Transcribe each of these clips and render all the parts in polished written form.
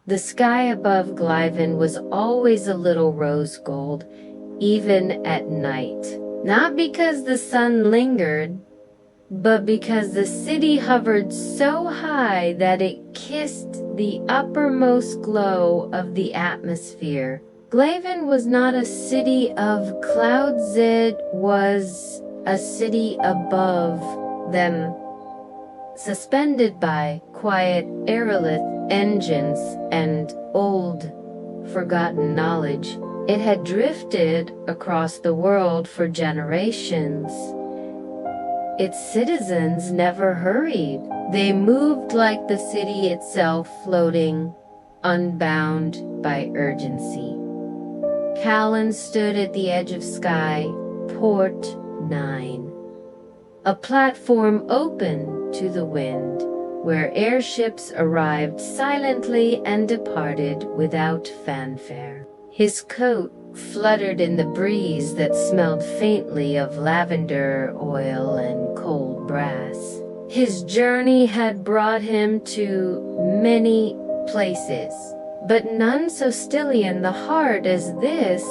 The sky above Glaiven was always a little rose gold, even at night. Not because the sun lingered, but because the city hovered so high that it kissed the uppermost glow of the atmosphere. Glaiven was not a city of clouds, it was a city above them, suspended by quiet aerolith engines and old, forgotten knowledge. It had drifted across the world for generations. Its citizens never hurried. They moved like the city itself, floating, unbound by urgency. Calen stood at the edge of sky, Port 9. A platform open to the wind, where airships arrived silently and departed without fanfare. His coat fluttered in the breeze that smelled faintly of lavender oil and cold brass. His journey had brought him to many places, but none so Stylian the heart as this.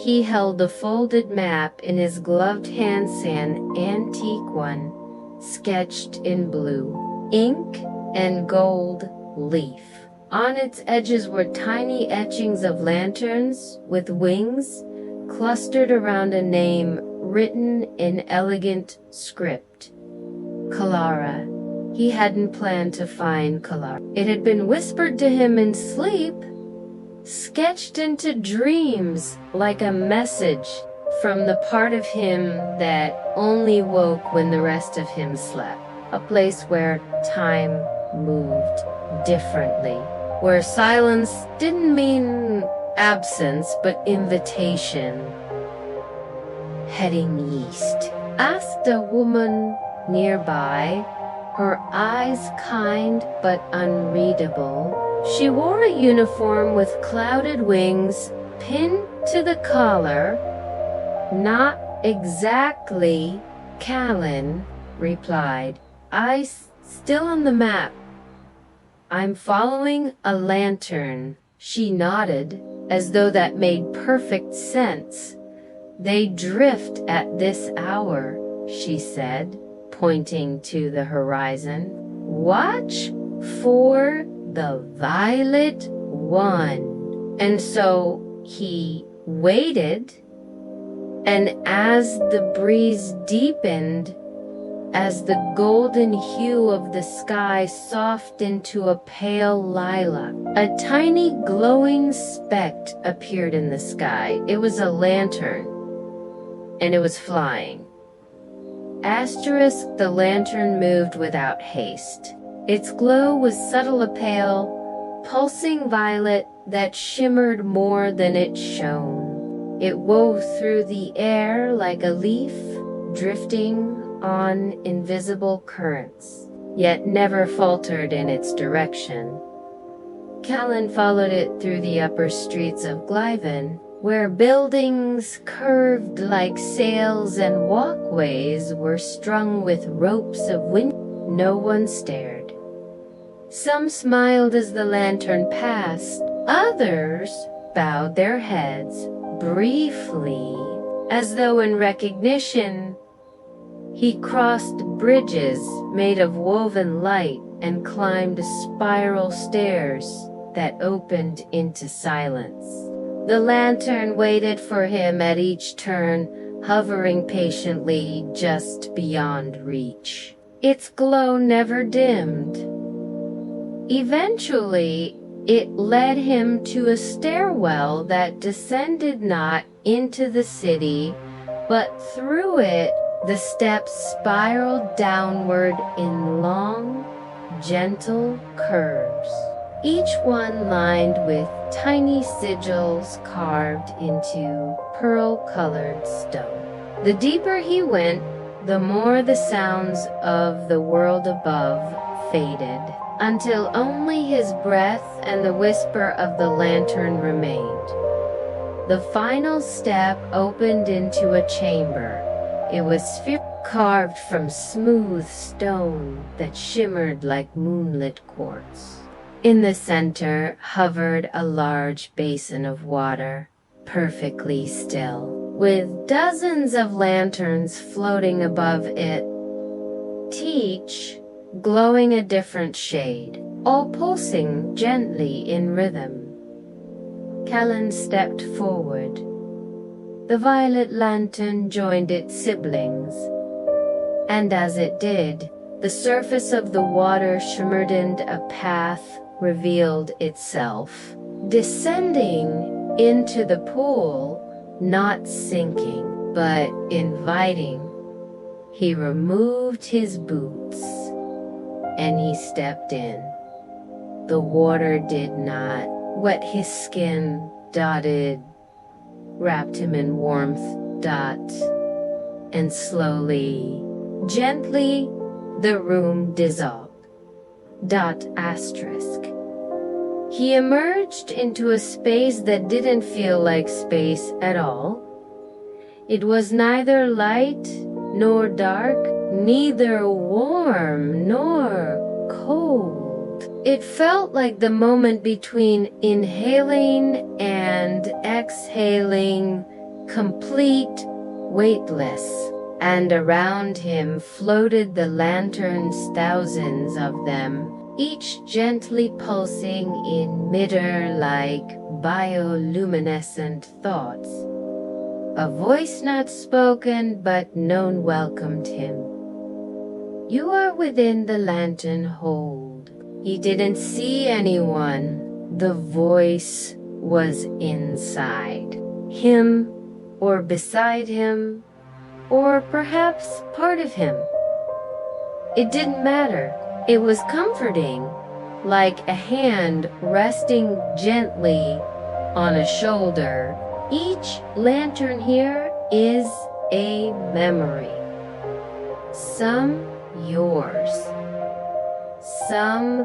He held a folded map in his gloved hands, an antique one, sketched in blue, ink and gold leaf. On its edges were tiny etchings of lanterns with wings, clustered around a name written in elegant script. Qelara. He hadn't planned to find Qelara. It had been whispered to him in sleep, sketched into dreams like a message from the part of him that only woke when the rest of him slept. A place where time moved differently, where silence didn't mean absence but invitation. Heading east, asked a woman nearby, her eyes kind but unreadable. She wore a uniform with clouded wings pinned to the collar. Not exactly, Calen replied. Still on the map. I'm following a lantern. She nodded, as though that made perfect sense. They drift at this hour, she said, pointing to the horizon. Watch for the violet one. And so he waited, and as the breeze deepened, as the golden hue of the sky softened into a pale lilac, a tiny glowing speck appeared in the sky. It was a lantern, and it was flying. The lantern moved without haste. Its glow was subtle, a pale, pulsing violet that shimmered more than it shone. It wove through the air like a leaf, drifting on invisible currents, yet never faltered in its direction. Calen followed it through the upper streets of Glaiven, where buildings curved like sails and walkways were strung with ropes of wind. No one stared. Some smiled as the lantern passed, others bowed their heads briefly, as though in recognition. He crossed bridges made of woven light and climbed spiral stairs that opened into silence. The lantern waited for him at each turn, hovering patiently just beyond reach. Its glow never dimmed. Eventually, it led him to a stairwell that descended not into the city, but through it. The steps spiraled downward in long, gentle curves, each one lined with tiny sigils carved into pearl-colored stone. The deeper he went, the more the sounds of the world above faded, until only his breath and the whisper of the lantern remained. The final step opened into a chamber. It was carved from smooth stone that shimmered like moonlit quartz. In the center hovered a large basin of water, perfectly still, with dozens of lanterns floating above it, each glowing a different shade, all pulsing gently in rhythm. Calen stepped forward. The violet lantern joined its siblings, and as it did, the surface of the water shimmered and a path revealed itself, descending into the pool, not sinking, but inviting. He removed his boots, and he stepped in. The water did not wet his skin, wrapped him in warmth, and slowly, gently, the room dissolved. Asterisk. He emerged into a space that didn't feel like space at all. It was neither light nor dark, neither warm nor cold. It felt like the moment between inhaling and exhaling, complete, weightless. And around him floated the lanterns, thousands of them, each gently pulsing in midair like bioluminescent thoughts. A voice not spoken but known welcomed him. You are within the lantern hold. He didn't see anyone. The voice was inside him, or beside him, or perhaps part of him. It didn't matter. It was comforting, like a hand resting gently on a shoulder. Each lantern here is a memory. Some yours, some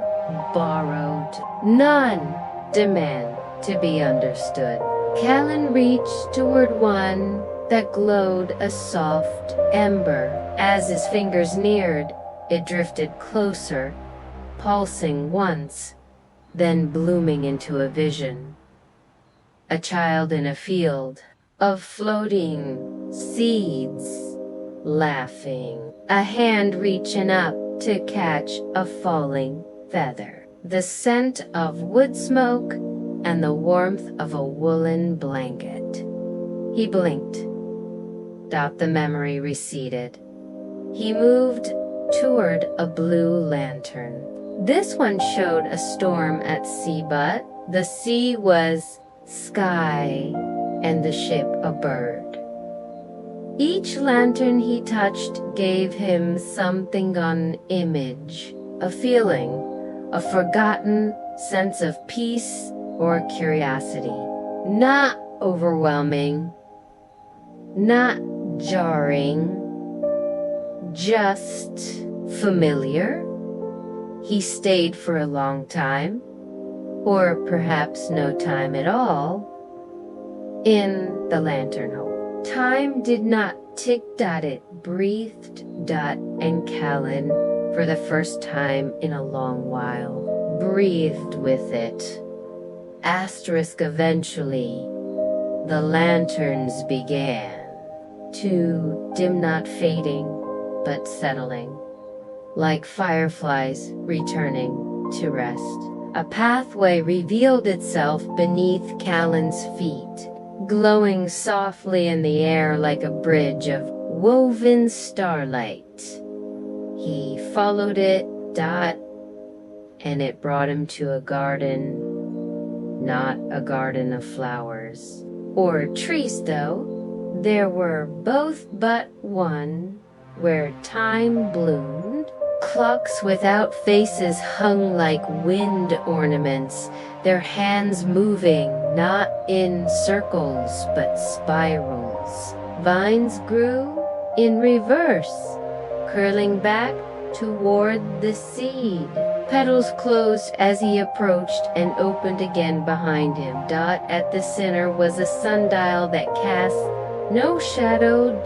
borrowed, none demand to be understood. Calen reached toward one that glowed a soft ember. As his fingers neared, it drifted closer, pulsing once, then blooming into a vision. A child in a field of floating seeds, laughing, a hand reaching up to catch a falling feather, the scent of wood smoke and the warmth of a woolen blanket. He blinked. The memory receded. He moved toward a blue lantern. This one showed a storm at sea, but the sea was sky and the ship a bird. Each lantern he touched gave him something on image, a feeling, a forgotten sense of peace or curiosity. Not overwhelming, not jarring, just familiar. He stayed for a long time, or perhaps no time at all, in the lantern hole. Time did not tick, it breathed, and Calen, for the first time in a long while, breathed with it. Asterisk. Eventually, the lanterns began to dim, not fading, but settling, like fireflies returning to rest. A pathway revealed itself beneath Calen's feet, glowing softly in the air like a bridge of woven starlight. He followed it, and it brought him to a garden, not a garden of flowers or trees, though. There were both but one, where time bloomed. Clocks without faces hung like wind ornaments, their hands moving not in circles but spirals. Vines grew in reverse, curling back toward the seed. Petals closed as he approached and opened again behind him. At the center was a sundial that cast no shadow.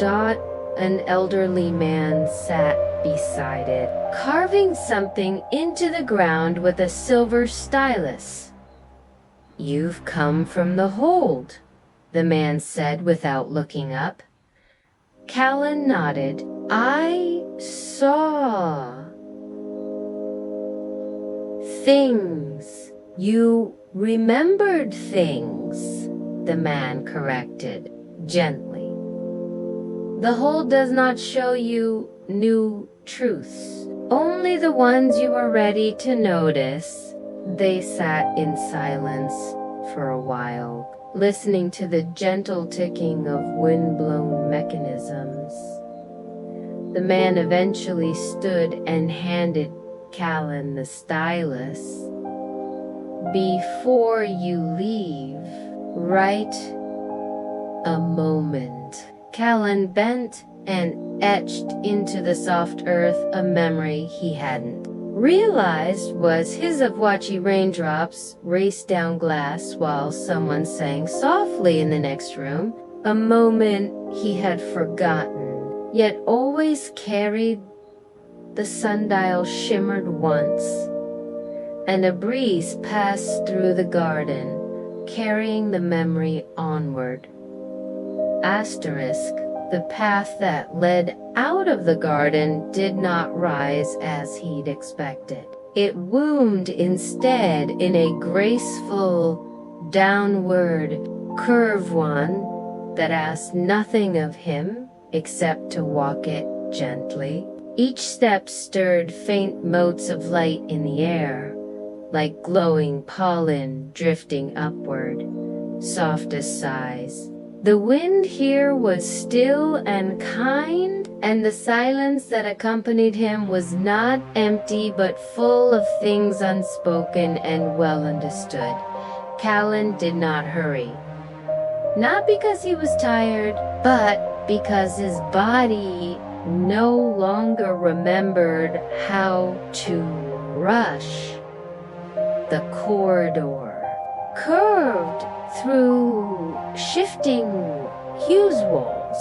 An elderly man sat beside it, carving something into the ground with a silver stylus. "You've come from the hold," the man said without looking up. Calen nodded. "I saw things. You remembered things," the man corrected, gently. "The whole does not show you new truths, only the ones you are ready to notice." They sat in silence for a while, listening to the gentle ticking of wind-blown mechanisms. The man eventually stood and handed Calen the stylus. "Before you leave, write a moment." Calen bent and etched into the soft earth a memory he hadn't realized was his of watching raindrops race down glass while someone sang softly in the next room, a moment he had forgotten, yet always carried. The sundial shimmered once, and a breeze passed through the garden, carrying the memory onward. Asterisk, the path that led out of the garden did not rise as he'd expected. It wound instead in a graceful, downward curve, one that asked nothing of him except to walk it gently. Each step stirred faint motes of light in the air, like glowing pollen drifting upward, soft as sighs. The wind here was still and kind, and the silence that accompanied him was not empty but full of things unspoken and well understood. Calen did not hurry. Not because he was tired, but because his body no longer remembered how to rush. The corridor curved through shifting hues walls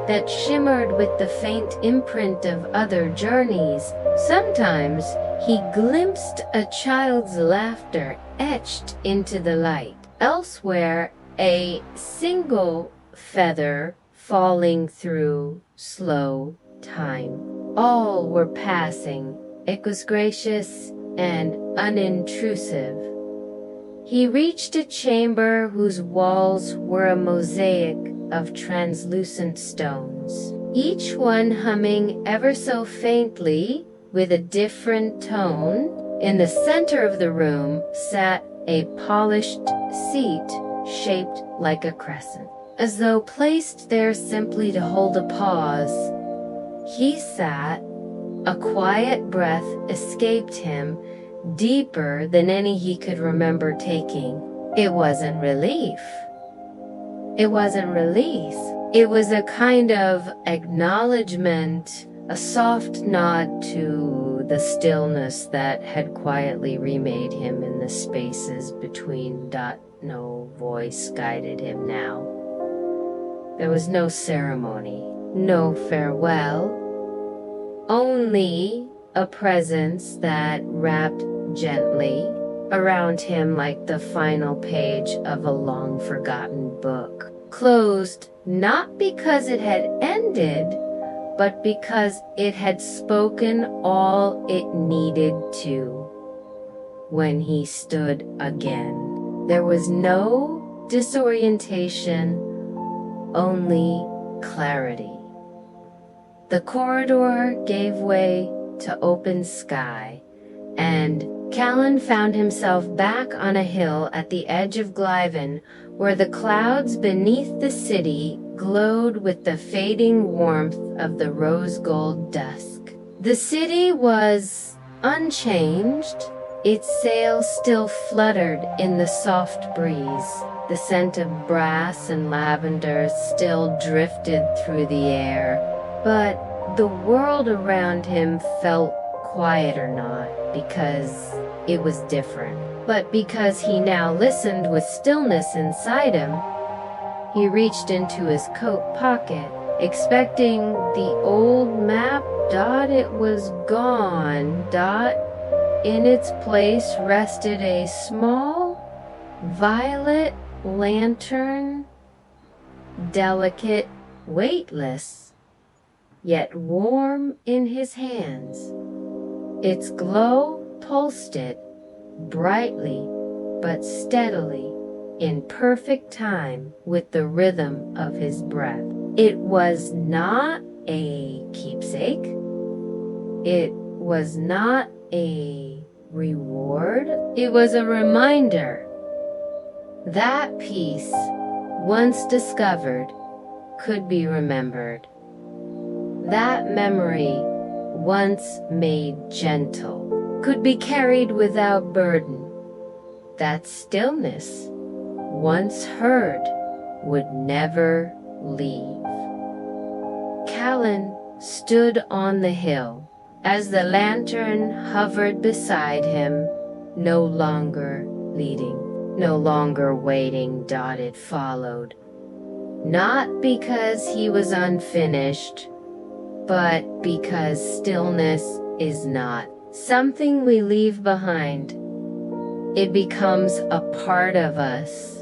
that shimmered with the faint imprint of other journeys. Sometimes he glimpsed a child's laughter etched into the light. Elsewhere, a single feather falling through slow time. All were passing. It was gracious and unintrusive. He reached a chamber whose walls were a mosaic of translucent stones, each one humming ever so faintly with a different tone. In the center of the room sat a polished seat shaped like a crescent, as though placed there simply to hold a pause. He sat. A quiet breath escaped him, deeper than any he could remember taking. It wasn't relief. It wasn't release. It was a kind of acknowledgement, a soft nod to the stillness that had quietly remade him in the spaces between. No voice guided him now. There was no ceremony, no farewell, only a presence that wrapped gently around him like the final page of a long-forgotten book. Closed not because it had ended, but because it had spoken all it needed to. When he stood again, there was no disorientation, only clarity. The corridor gave way to open sky, and Calen found himself back on a hill at the edge of Glaiven, where the clouds beneath the city glowed with the fading warmth of the rose-gold dusk. The city was unchanged. Its sails still fluttered in the soft breeze. The scent of brass and lavender still drifted through the air. But the world around him felt quieter, not because it was different, but because he now listened with stillness inside him. He reached into his coat pocket expecting the old map. It was gone. In its place rested a small violet lantern, delicate, weightless, yet warm in his hands. Its glow pulsed it brightly but steadily, in perfect time with the rhythm of his breath. It was not a keepsake. It was not a reward. It was a reminder. That peace, once discovered, could be remembered. That memory, once made gentle, could be carried without burden. That stillness, once heard, would never leave. Calen stood on the hill as the lantern hovered beside him, no longer leading, no longer waiting. It followed, not because he was unfinished, but because stillness is not something we leave behind. It becomes a part of us.